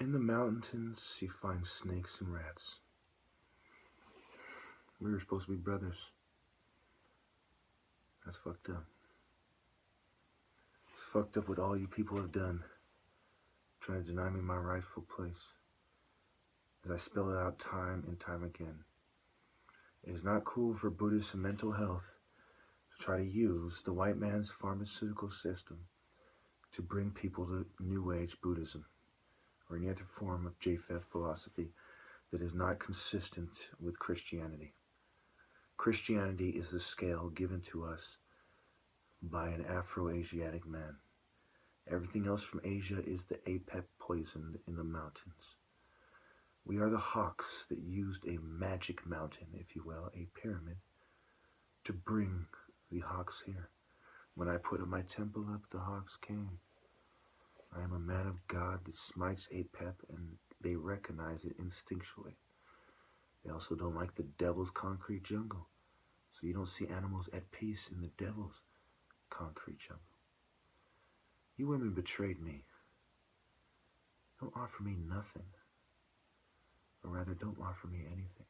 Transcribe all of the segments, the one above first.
In the mountains, you find snakes and rats. We were supposed to be brothers. That's fucked up. It's fucked up what all you people have done, trying to deny me my rightful place. As I spell it out time and time again. It is not cool for Buddhists and mental health to try to use the white man's pharmaceutical system to bring people to New Age Buddhism or any other form of JAPHETS philosophy that is not consistent with Christianity. Christianity is the scale given to us by an Afro-Asiatic man. Everything else from Asia is the apep poisoned in the mountains. We are the hawks that used a magic mountain, if you will, a pyramid, to bring the hawks here. When I put my temple up, the hawks came. I am a man of God that smites apep, and they recognize it instinctually. They also don't like the devil's concrete jungle, so you don't see animals at peace in the devil's concrete jungle. You women betrayed me. Don't offer me nothing. Or rather, don't offer me anything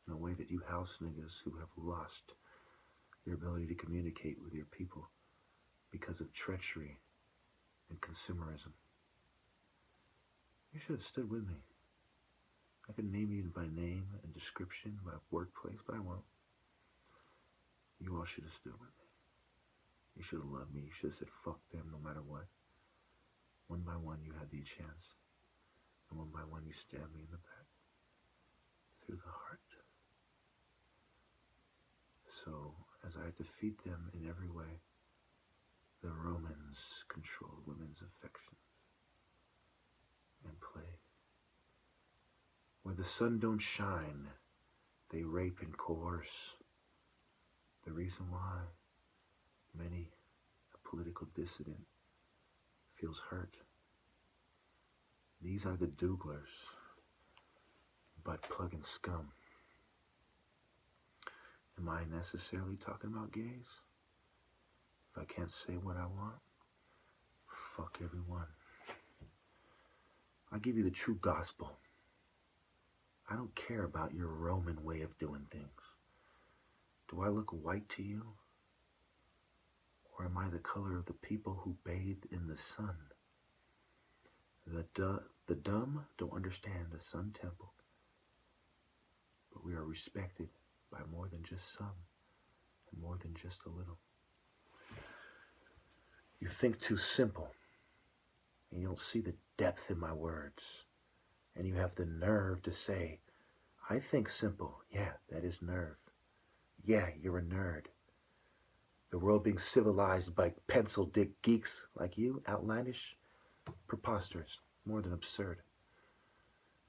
in a way that you house niggas who have lost your ability to communicate with your people because of treachery and consumerism. You should have stood with me. I could name you by name and description, by workplace, but I won't. You all should have stood with me. You should have loved me. You should have said fuck them no matter what. One by one you had the chance. And one by one you stabbed me in the back. Through the heart. So, as I defeat them in every way, the Romans controlled women's affections and play. Where the sun don't shine, they rape and coerce. The reason why many a political dissident feels hurt. These are the Douglers, butt-plugging scum. Am I necessarily talking about gays? If I can't say what I want, fuck everyone. I give you the true gospel. I don't care about your Roman way of doing things. Do I look white to you? Or am I the color of the people who bathe in the sun? The dumb don't understand the Sun Temple. But we are respected by more than just some, and more than just a little. You think too simple, and you don't see the depth in my words. And you have the nerve to say, I think simple. Yeah, that is nerve. Yeah, you're a nerd. The world being civilized by pencil dick geeks like you, outlandish, preposterous, more than absurd.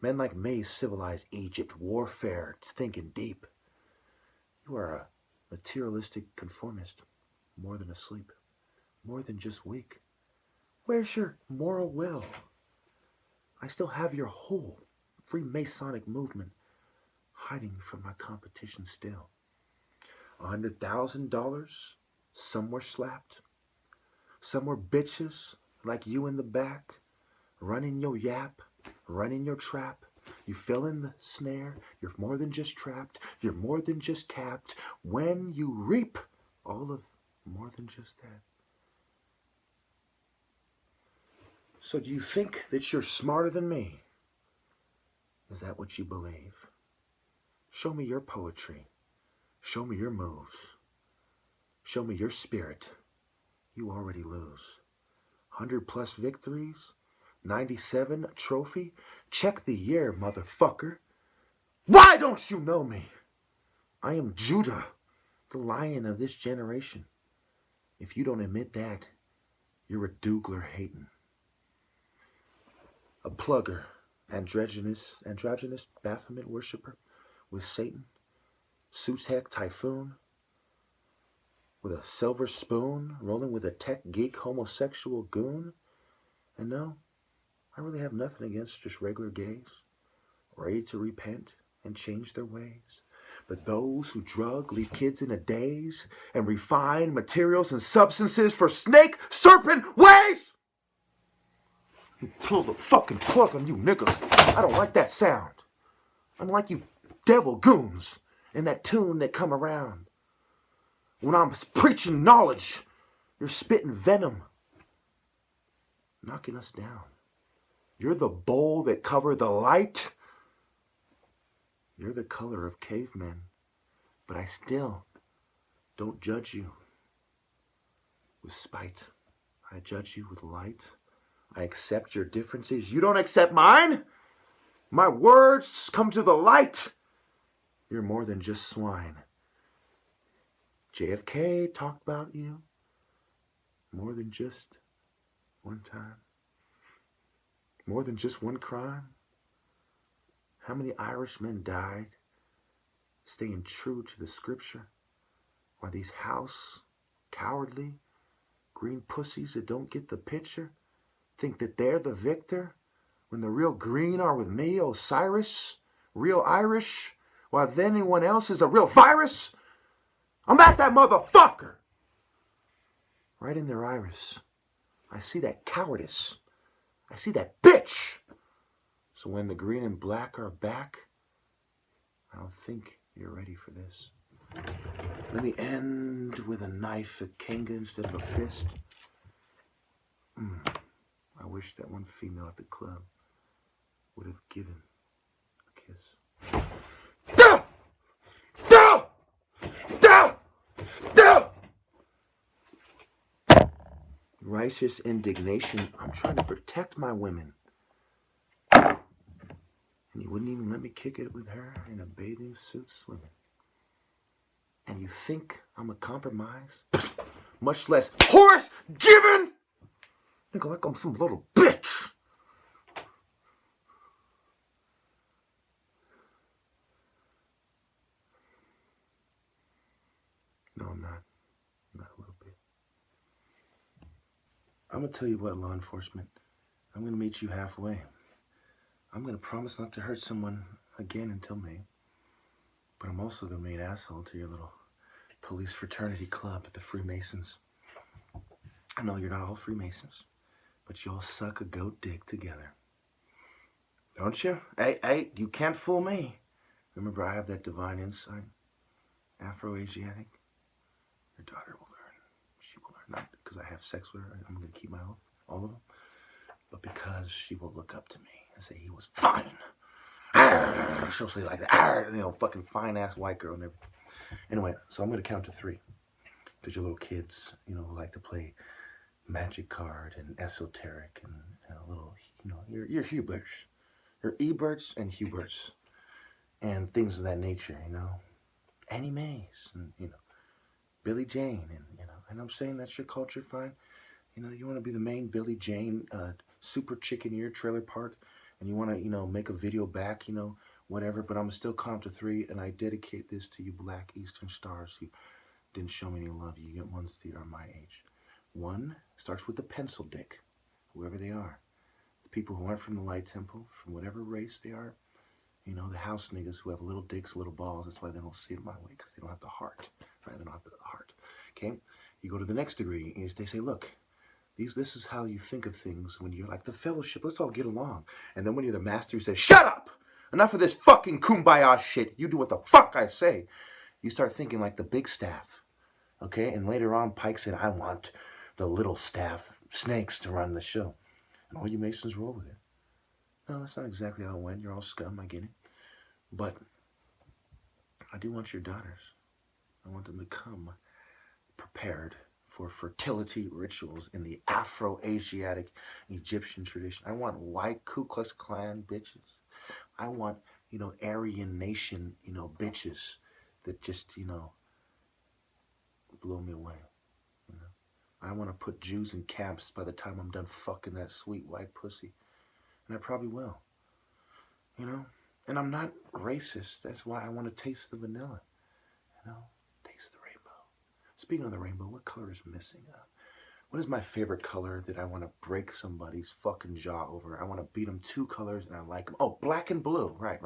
Men like me civilize Egypt, warfare, thinking deep. You are a materialistic conformist, more than asleep, more than just weak. Where's your moral will? I still have your whole Freemasonic movement hiding from my competition still. $100,000, some were slapped. Some were bitches like you in the back, running your yap, running your trap. You fell in the snare. You're more than just trapped. You're more than just capped. When you reap all of more than just that. So do you think that you're smarter than me? Is that what you believe? Show me your poetry. Show me your moves. Show me your spirit. You already lose. 100+ victories. 97 trophy. Check the year, motherfucker. Why don't you know me? I am Judah, the lion of this generation. If you don't admit that, you're a Dougler hating. A plugger, androgynous Baphomet worshiper with Satan, Sutek Typhoon, with a silver spoon, rolling with a tech geek homosexual goon. And no, I really have nothing against just regular gays, ready to repent and change their ways. But those who drug, leave kids in a daze, and refine materials and substances for snake, serpent ways, Pull the fucking plug on you niggas. I don't like that sound. I don't like you devil goons and that tune that come around. When I'm preaching knowledge, you're spitting venom, knocking us down. You're the bowl that cover the light. You're the color of cavemen, but I still don't judge you with spite. I judge you with light. I accept your differences. You don't accept mine. My words come to the light. You're more than just swine. JFK talked about you more than just one time. More than just one crime. How many Irishmen died staying true to the scripture? While these house, cowardly, green pussies that don't get the picture think that they're the victor when the real green are with me, Osiris, real Irish, while then anyone else is a real virus? I'm at that motherfucker! Right in their iris. I see that cowardice. I see that bitch! So when the green and black are back, I don't think you're ready for this. Let me end with a knife, a kanga instead of a fist. I wish that one female at the club would have given a kiss. Down! Down! Down! Down! Righteous indignation. I'm trying to protect my women. And you wouldn't even let me kick it with her in a bathing suit swimming. And you think I'm a compromise? Much less horse given? Nigga, like I'm some little bitch. No, I'm not. Not a little bit. I'm going to tell you what, law enforcement. I'm going to meet you halfway. I'm going to promise not to hurt someone again until May. But I'm also going to be an asshole to your little police fraternity club at the Freemasons. I know you're not all Freemasons, but you all suck a goat dick together. Don't you? Hey, you can't fool me. Remember, I have that divine insight. Afro-Asiatic. Your daughter will learn. She will learn. Not because I have sex with her. I'm going to keep my oath. All of them. But because she will look up to me and say he was fine. She'll say like that. You know, fucking fine-ass white girl and everything. Anyway, so I'm going to count to 3. Because your little kids, you know, like to play magic card and esoteric and a little, you know, you're Huberts. You're Eberts and Huberts. And things of that nature, you know. Annie Mae's and, you know, Billie Jane and, you know. And I'm saying that's your culture, fine. You know, you want to be the main Billie Jane, super chicken ear trailer park. And you want to, you know, make a video back, you know, whatever. But I'm still count to 3. And I dedicate this to you black Eastern stars who didn't show me any love. You get ones that are my age. 1 starts with the pencil dick, whoever they are. The people who aren't from the Light Temple, from whatever race they are. You know, the house niggas who have little dicks, little balls. That's why they don't see it my way, because they don't have the heart. Right? They don't have the heart. Okay? You go to the next degree, and they say, look, this is how you think of things when you're like the fellowship. Let's all get along. And then when you're the master, you say, shut up! Enough of this fucking kumbaya shit. You do what the fuck I say. You start thinking like the big staff. Okay? And later on, Pike said, I want the little staff snakes to run the show. And all you Masons roll with it. No, that's not exactly how it went. You're all scum, I get it. But I do want your daughters. I want them to come prepared for fertility rituals in the Afro-Asiatic Egyptian tradition. I want white Ku Klux Klan bitches. I want, you know, Aryan Nation, you know, bitches that just, you know, blow me away. You know, I want to put Jews in camps by the time I'm done fucking that sweet white pussy. And I probably will. You know? And I'm not racist. That's why I want to taste the vanilla. You know? Taste the rainbow. Speaking of the rainbow, what color is missing? What is my favorite color that I want to break somebody's fucking jaw over? I want to beat them 2 colors and I like them. Oh, black and blue. Right.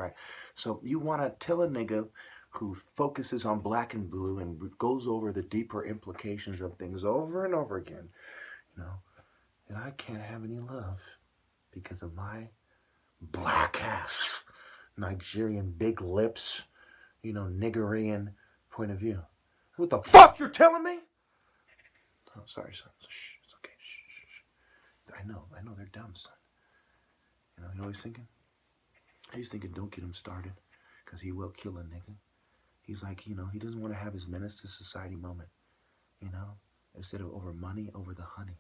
So you want to tell a nigga who focuses on black and blue and goes over the deeper implications of things over and over again, you know, and I can't have any love because of my black ass, Nigerian big lips, you know, Nigerian point of view. What the fuck you're telling me? Oh, sorry, son. Shh, it's okay. Shh, shh, shh. I know they're dumb, son. You know what he's thinking? He's thinking, don't get him started, because he will kill a nigga. He's like, you know, he doesn't want to have his menace to society moment, you know? Instead of over money, over the honey.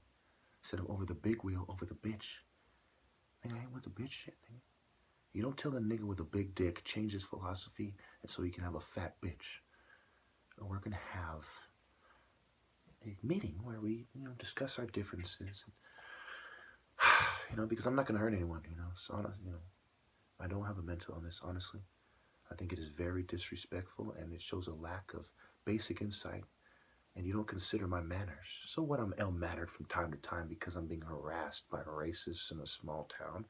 Instead of over the big wheel, over the bitch. Nigga, I ain't with the bitch shit, nigga. You don't tell a nigga with a big dick change his philosophy and so he can have a fat bitch. We're going to have a meeting where we, you know, discuss our differences. You know, because I'm not going to hurt anyone, you know. So, you know, I don't have a mental illness, honestly. I think it is very disrespectful and it shows a lack of basic insight. And you don't consider my manners. So what, I'm ill-mannered from time to time because I'm being harassed by racists in a small town.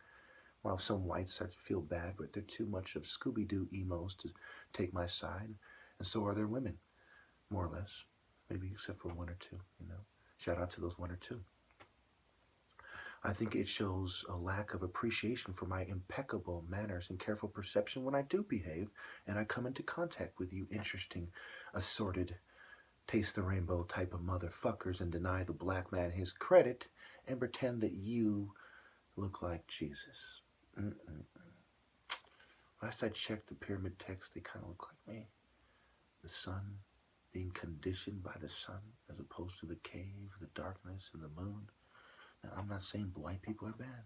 While some whites start to feel bad, but they're too much of Scooby-Doo emos to take my side. And so are their women, more or less. Maybe except for one or two, you know. Shout out to those one or two. I think it shows a lack of appreciation for my impeccable manners and careful perception when I do behave and I come into contact with you interesting, assorted, taste the rainbow type of motherfuckers and deny the black man his credit and pretend that you look like Jesus. Last I checked the pyramid text, they kind of look like me. The sun, being conditioned by the sun as opposed to the cave, the darkness, and the moon. Now, I'm not saying white people are bad,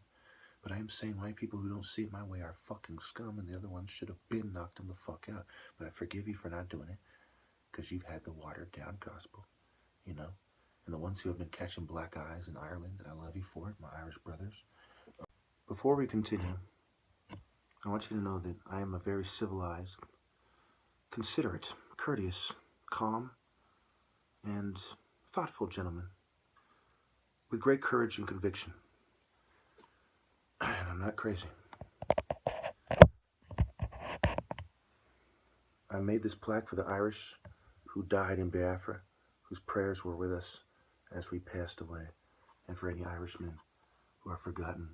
but I am saying white people who don't see it my way are fucking scum, and the other ones should have been knocked them the fuck out. But I forgive you for not doing it, because you've had the watered down gospel, you know? And the ones who have been catching black eyes in Ireland, I love you for it, my Irish brothers. Before we continue, I want you to know that I am a very civilized, considerate, courteous, calm, and thoughtful gentleman with great courage and conviction. And I'm not crazy. I made this plaque for the Irish who died in Biafra, whose prayers were with us as we passed away, and for any Irishmen who are forgotten,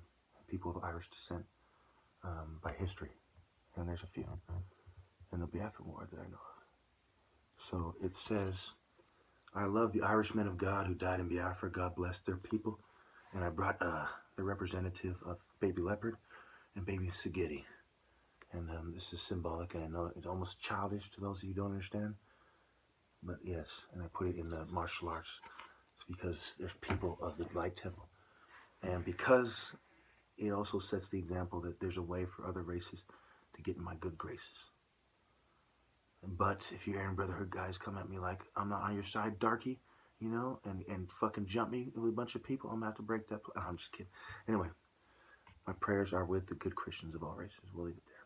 people of Irish descent, by history. And there's a few in the Biafra War that I know of. So it says, I love the Irish men of God who died in Biafra. God bless their people. And I brought the representative of Baby Leopard and Baby Sagitty. And this is symbolic, and I know it's almost childish to those of you who don't understand. But yes, and I put it in the martial arts. It's because there's people of the Light Temple. And because it also sets the example that there's a way for other races to get in my good graces. But if you Aaron Brotherhood guys come at me like, I'm not on your side, darky, you know, and fucking jump me with a bunch of people, I'm going to have to break that. I'm just kidding. Anyway, my prayers are with the good Christians of all races. We'll leave it there.